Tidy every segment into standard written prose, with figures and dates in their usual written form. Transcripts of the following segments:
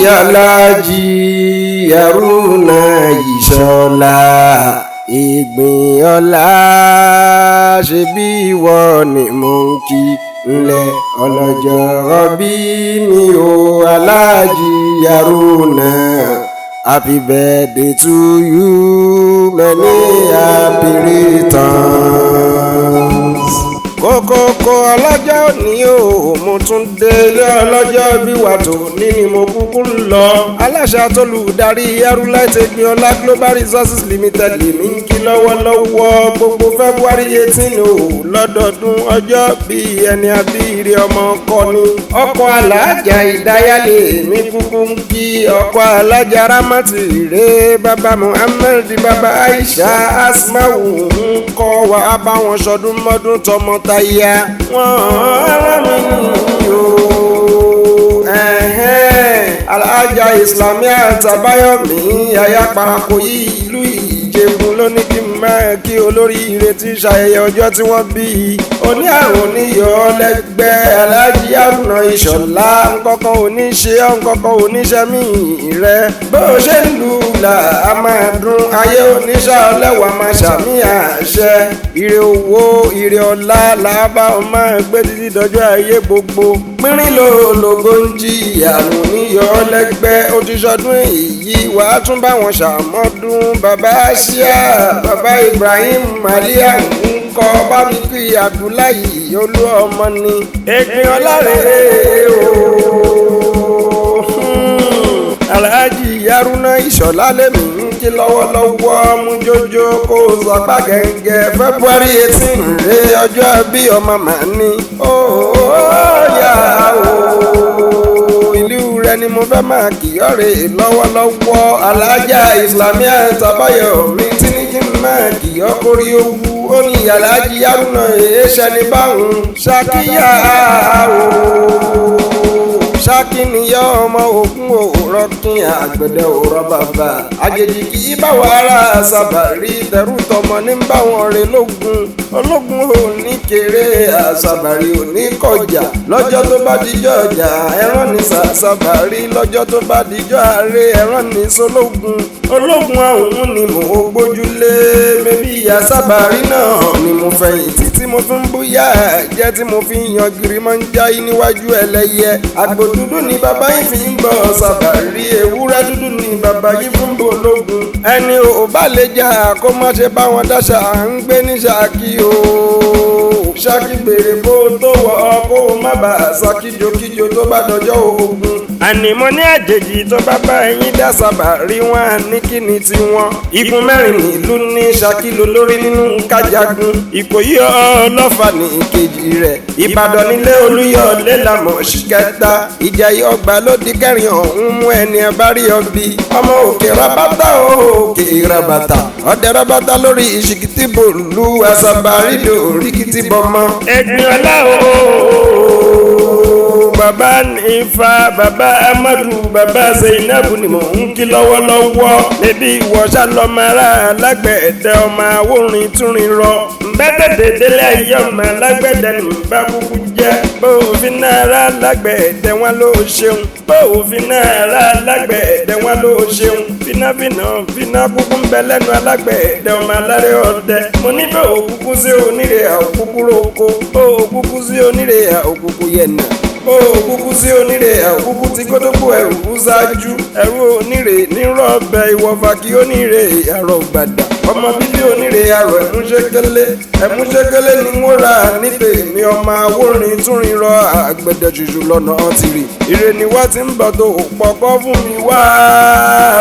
Alhaji Haruna Isola Egbinola ṣebí ìwọ ni mò ń kí ńlẹ̀ ọlọ́jọ́ bí mi o Alhaji Haruna. Happy birthday to you, many happy returns. Kókókó ọlọ́jọ́ òní o mo tún dé ilé ọlọ́jọ́ bí wà tó ní ni mo kúkú ń lọ. Aláṣẹ àtolùdarí Haruna Egbinola Global Resources Limited lèmi ń kí lọ́wọ́lọ́wọ́ gbogbo February 18 o lọ́dọọdún ọjọ́ bíi ẹni abíire ọmọ ọkọ ni. Ọkọ alájà ìdáyàlè mi kúkú ń kí ọkọ alájà Ramati rè bàbá Muhammed bàbá Aisha Asmau ń kọ́ wa báwọn ṣọdún mọ́dún tọmọtaya wọ́n rán mi nìyó. Alhaja Islamia Tabayomi aya parako yìí ìlú Ìjẹ̀bú ló ní kí n máa kí olóríire tí ṣayẹyẹ ọjọ́ tí wọ́n bí i. Oní àrùn níyọ̀ lẹ́gbẹ́ Alhaji Haruna Isola nǹkankan oníṣe nǹkankan oníṣẹ́ mi rẹ̀ bó ṣe ń lù là á máa dún ayé oníṣẹ́ ọlẹ́wà máa ṣàmì àṣẹ. Ire owó ire ọlá làbá ọ máa gbé títí dọjọ́ ayé gbogbo. Pínrín lòlògbò ń jí àrùn níyọ̀ lẹ́gbẹ́ ó ti ṣọdún èyí wàá tún bá wọn ṣàmọ́dún. Bàbá Asia bàbá Ibrahim Malia ń kọ́ bá mi kí Abdullahi olú ọmọ ni. Egbinola rèé o. Alhaji Haruna Isola lèmi ń kí lọ́wọ́lọ́wọ́ mú jójó kó sọpá gẹ́gẹ́ February 18 rè ọjọ́ bí ọmọ màá ní. Yà ó ìlú rẹ ni mo fẹ́ máa kì ọ́ rè lọ́wọ́lọ́wọ́. Alhaja Islamia Tabayomi tí ní kí n máa kì ọ́ kórí owó ó ní Alhaji Haruna èéṣẹ́ ní báwọn Saki yà ó. Saki níyà ọmọ ogun òòrọ̀ kí àgbẹ̀dẹ òòrọ̀ bàbá àjèjì kì í báwọn ará Àṣàbàrí tẹ̀rù tọmọ ní báwọn rè lógun ológun ò ní kéré Àṣàbàrí ò ní kọjá lọ́jọ́ tó bá dijọ́ ọjà ẹran ní Àṣàbàrí lọ́jọ́ tó bá dijọ́ ààrẹ ẹran ní sólógun ológun ọ̀hún ni mò ń gbójúlé mẹ́bí Àṣàbàrí náà ni mo fẹ̀yìntì tí mo fi ń búyà jẹ́ tí mo fi ń yan gírí mọ́ ń jáyé níwájú ẹlẹ́yẹ àgbò dúdú ni bàbá yìí fi ń gbọ́ Àṣàbàrí ewúrẹ́ dúdú ni bàbá yìí fún bológun ẹni ò bá lè jà kó má ṣe bá wọn dáṣà à ń gbé ní Saki o. Saki gbèrè kó tó wọ kó má bàa sá kíjokíjo tó bá dọjọ́ ogun. Àní mo ní àjèjì tó bá bá ẹyin dá Àṣàbàrí wọn á ní kí ni tiwọn. Igun mẹ́rin nílùú ní Saki ló lórí nínú kájagun. Ìkòyí Ọlọ́fà ní ìkejì rẹ̀. Ìbàdàn nílé Olúyọ̀lé làmọ̀ ṣìkẹta. Ìjàyè Ọgbà ló di kẹrin ọ̀hún mú ẹni ẹ bá rí ọbí. Ọmọ òkè rabata òkè rabata. Ọdẹ rabata lórí ìṣìkìtì bòlú Àṣàbàrí dòríkìtì bọmọ. Egbinola bàbá Nífà bàbá Amadu bàbá Zainabu ni mò ń kí lọ́wọ́lọ́wọ́. Bébí ìwọ ṣàlọ́mọ ara alágbẹ̀dẹ ọmọ awórin túnrin rọ. Bẹ́tẹ̀dẹ̀ délé ayé ọmọ alágbẹ̀dẹ ní bá kúkú jẹ́. Bó òfin náà rà lágbẹ̀dẹ wọn ló ṣeun. Bó òfin náà rà lágbẹ̀dẹ wọn ló ṣeun. Fínà kúkú ń bẹ lẹ́nu alágbẹ̀dẹ ọmọ alárẹ̀ ọdẹ. Mo ní bó òkúkú sí onírè àòkúkú roko. Bó òkúkú sí onírè àòkúkú yẹnà. Ó kúkú sí onírè àkúkú tí kótópó ẹrù kú ṣáájú ẹrú onírè nírọ̀bẹ ìwọ̀fà kí onírè àrọ̀ gbàdà ọmọ bíbí onírè àrọ̀ ẹ̀múṣẹ́kẹ́lẹ́ ni wọ́n rà nípe mi ọmọ awórin túnrin rọ àgbẹ̀dẹ ṣùṣù lọ́nà tìrì ire ni wá ti ń bọ̀ tó pọ̀kọ́ fún mi wá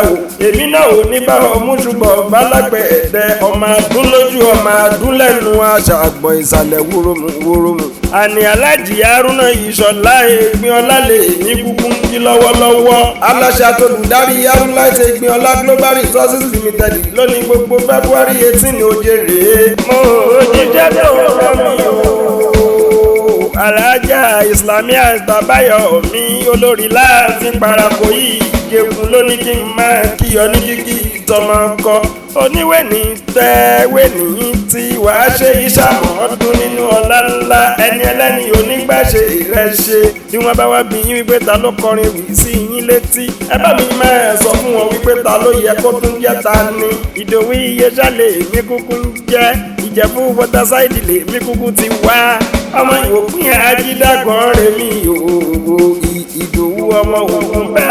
o èmi náà ò ní bá ọmú ṣùgbọ́n bálágbẹ̀ẹ́dẹ ọmọ adún lójú ọmọ adún lẹ́nu àṣà àgbọ̀n ìsàlẹ̀ wúromù àní Alhaji Haruna Isola Egbinola lè ní kúkú ń kí lọ́wọ́lọ́wọ́. Aláṣẹ àtolùdarí Haruna Egbinola Global Resources Limited lónìí gbogbo February 18 ní oje rèé. Mo jíjẹ́ tó rọ́ mi o. Alhaja Islamia Tabayomi olórí láàfin parako yìí Ìjẹ̀bú lónìí kí n máa kíyọ ní kíkí tọmọ ọkọ. oníwèní tẹ́wèní tí wàá ṣe ìṣàmọ́ ọdún nínú ọlá ńlá ẹni ẹlẹ́ni onígbàṣe ìrẹsẹ bí wọ́n bá wá bí yín wípé ta ló kọrin wì sí yín létí ẹ bá mi máa sọ fún wọn wípé ta ló yẹ kó tún jẹ́ ta ni Ìdòwú Iyèṣálẹ̀ èmi kúkú ń jẹ́ Ìjẹ̀bú Waterside lèmi kúkú ti wá ọmọ Ìwòpín Ajídàgbọ̀n rèmi òwò Ìdòwú ọmọ Ògùn bá